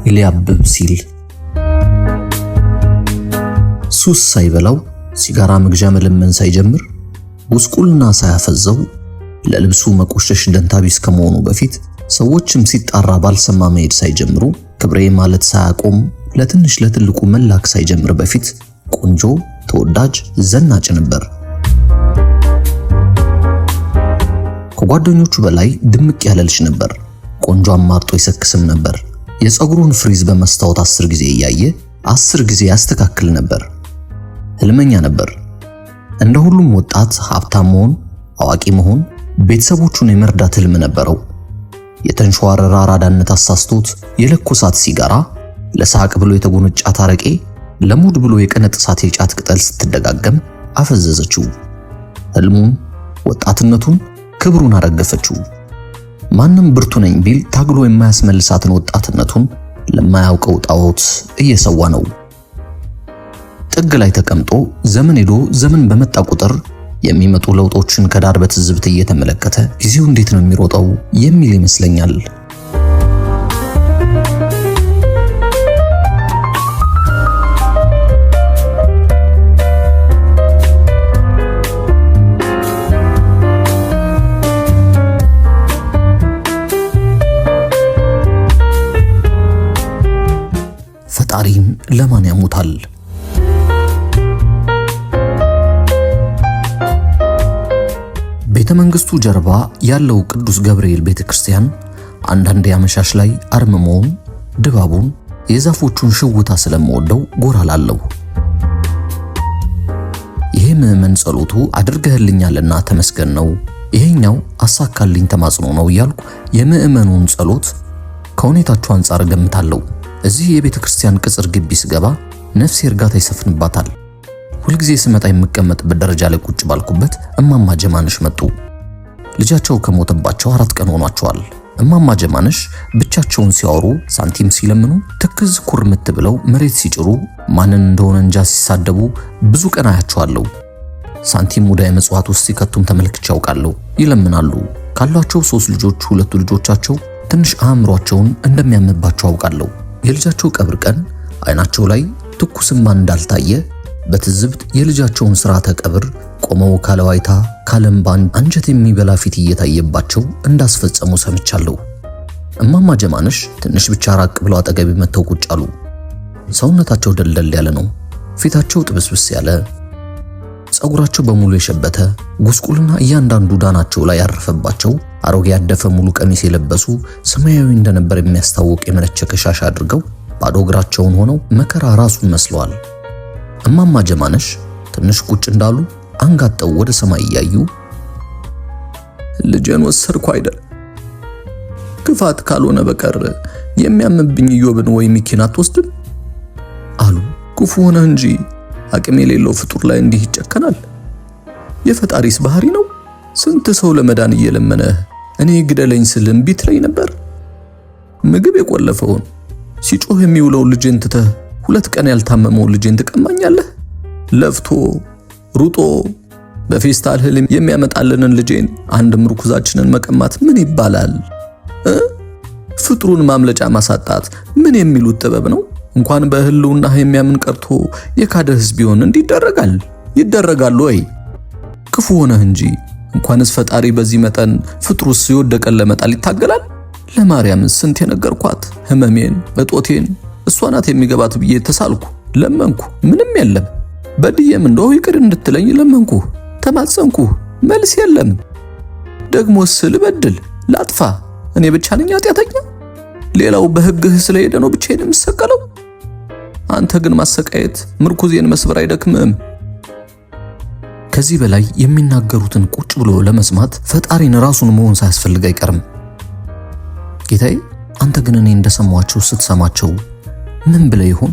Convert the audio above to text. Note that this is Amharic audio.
ሊያብብ ሲል ሱስ ሳይበላው ሲጋራ መግዣ መለመን ሳይጀምር ጉስቁልና ሳያፈዘው ለልብሱ መቆሸሽ ደንታቢስ ከመሆኑ በፊት ሰዎችም ሲጣራ ባልሰማ መሄድ ሳይጀምሩ ክብሬ ማለት ሳያቆም ለትንሽ ለትልቁ መላክ ሳይጀምር በፊት ቆንጆ ተወዳጅ ዘናጭ ነበር። ከጓደኞቹ በላይ ድምቅ ያለ ልጅ ነበር። ቆንጆ አማርጦ ይሰክስም ነበር። የፀጉሩን ፍሪዝ በመስታወት 10 ጊዜ እያየ 10 ጊዜ ያስተካክል ነበር። ህልመኛ ነበር። እንደ ሁሉም ወጣት ሀብታም መሆን፣ አዋቂ መሆን፣ ቤተሰቦቹን የመርዳት ህልም ነበረው። የተንሸዋረረ አራዳነት አሳስቶት የለኮሳት ሲጋራ፣ ለሳቅ ብሎ የተጎነጫት አረቄ፣ ለሙድ ብሎ የቀነጠሳት የጫት ቅጠል ስትደጋገም አፈዘዘችው። ህልሙን፣ ወጣትነቱን፣ ክብሩን አረገፈችው። ማንም ብርቱ ነኝ ቢል ታግሎ የማያስመልሳትን ወጣትነቱን ለማያውቀው ጣዖት እየሰዋ ነው። ጥግ ላይ ተቀምጦ ዘመን ሄዶ ዘመን በመጣ ቁጥር የሚመጡ ለውጦችን ከዳር በትዝብት እየተመለከተ ጊዜው እንዴት ነው የሚሮጠው የሚል ይመስለኛል። ፈጣሪም ለማን ያሙታል? ቤተ መንግስቱ ጀርባ ያለው ቅዱስ ገብርኤል ቤተክርስቲያን አንዳንድ ያመሻሽ ላይ አርምሞውን፣ ድባቡን፣ የዛፎቹን ሽውታ ስለምወደው ጎራ ላለው። ይሄ ምዕመን ጸሎቱ አድርገህልኛልና ተመስገን ነው፣ ይሄኛው አሳካልኝ ተማጽኖ ነው እያልኩ የምዕመኑን ጸሎት ከሁኔታቸው አንጻር ገምታለሁ። እዚህ የቤተክርስቲያን ቅጽር ግቢ ስገባ ነፍሴ እርጋታ ይሰፍንባታል። ሁልጊዜ ስመጣ የምቀመጥበት ደረጃ ላይ ቁጭ ባልኩበት እማማ ጀማነሽ መጡ። ልጃቸው ከሞተባቸው 4 ቀን ሆኗቸዋል። እማማ ጀማነሽ ብቻቸውን ሲያወሩ፣ ሳንቲም ሲለምኑ፣ ትክዝ ኩርምት ብለው መሬት ሲጭሩ፣ ማንን እንደሆነ እንጃ ሲሳደቡ ብዙ ቀን አያቸዋለሁ። ሳንቲም ሙዳየ ምጽዋት ውስጥ ሲከቱም ተመልክቼ ያውቃለሁ። ይለምናሉ። ካሏቸው 3 ልጆች 2 ልጆቻቸው ትንሽ አእምሯቸውን እንደሚያምባቸው አውቃለሁ። የልጃቸው ቀብር ቀን አይናቸው ላይ ትኩስ እንባ እንዳልታየ በትዝብት የልጃቸውን ሥርዓተ ቀብር ቆመው ካለዋይታ ካለምባን አንጀት የሚበላ ፊት እየታየባቸው እንዳስፈጸሙ ሰምቻለሁ። እማማ ጀማነሽ ትንሽ ብቻ ራቅ ብለው አጠገቤ መተው ቁጭ አሉ። ሰውነታቸው ደልደል ያለ ነው። ፊታቸው ጥብስብስ ያለ፣ ጸጉራቸው በሙሉ የሸበተ፣ ጉስቁልና እያንዳንዱ ዳናቸው ላይ ያረፈባቸው፣ አሮጌ ያደፈ ሙሉ ቀሚስ የለበሱ፣ ሰማያዊ እንደነበር የሚያስታውቅ የመነቸከ ሻሽ አድርገው ባዶ እግራቸውን ሆነው መከራ ራሱን መስለዋል። እማማ ጀማነሽ ትንሽ ቁጭ እንዳሉ አንጋጠው ወደ ሰማይ እያዩ ልጄን ወሰድኩ አይደል? ክፋት ካልሆነ በቀር የሚያምብኝ ኢዮብን ወይ ሚኪን አትወስድም አሉ። ክፉ ሆነ እንጂ አቅም የሌለው ፍጡር ላይ እንዲህ ይጨከናል? የፈጣሪስ ባህሪ ነው። ስንት ሰው ለመዳን እየለመነ እኔ ግደለኝ ስል እምቢ ትለኝ ነበር። ምግብ የቆለፈውን ሲጮህ የሚውለው ልጄን ትተህ 2 ቀን ያልታመመው ልጄን ትቀማኛለህ? ለፍቶ ሩጦ በፌስታል ህልም የሚያመጣልንን ልጄን አንድ ምርኩዛችንን መቀማት ምን ይባላል? ፍጥሩን ማምለጫ ማሳጣት ምን የሚሉት ጥበብ ነው? እንኳን በህልውና የሚያምን ቀርቶ የካደ ህዝብ ቢሆን እንዲደረጋል ይደረጋል ወይ? ክፉ ሆነህ እንጂ እንኳንስ ፈጣሪ በዚህ መጠን ፍጥሩስ የወደቀን ለመጣል ይታገላል። ለማርያም ስንት የነገርኳት ህመሜን እጦቴን እሷ ናት የሚገባት ብዬ ተሳልኩ፣ ለመንኩ፣ ምንም የለም። በድየም እንደው ይቅር እንድትለኝ ለመንኩ፣ ተማጸንኩ፣ መልስ የለም። ደግሞስ ልበድል ላጥፋ እኔ ብቻ ነኝ ኃጢአተኛ? ሌላው በህግህ ስለሄደ ነው ብቻዬን የምሰቀለው? አንተ ግን ማሰቃየት ምርኩዜን መስበር አይደክምም? ከዚህ በላይ የሚናገሩትን ቁጭ ብሎ ለመስማት ፈጣሪን ራሱን መሆን ሳያስፈልግ አይቀርም። ጌታዬ አንተ ግን እኔ እንደሰማቸው ስትሰማቸው ምን ብለ ይሆን?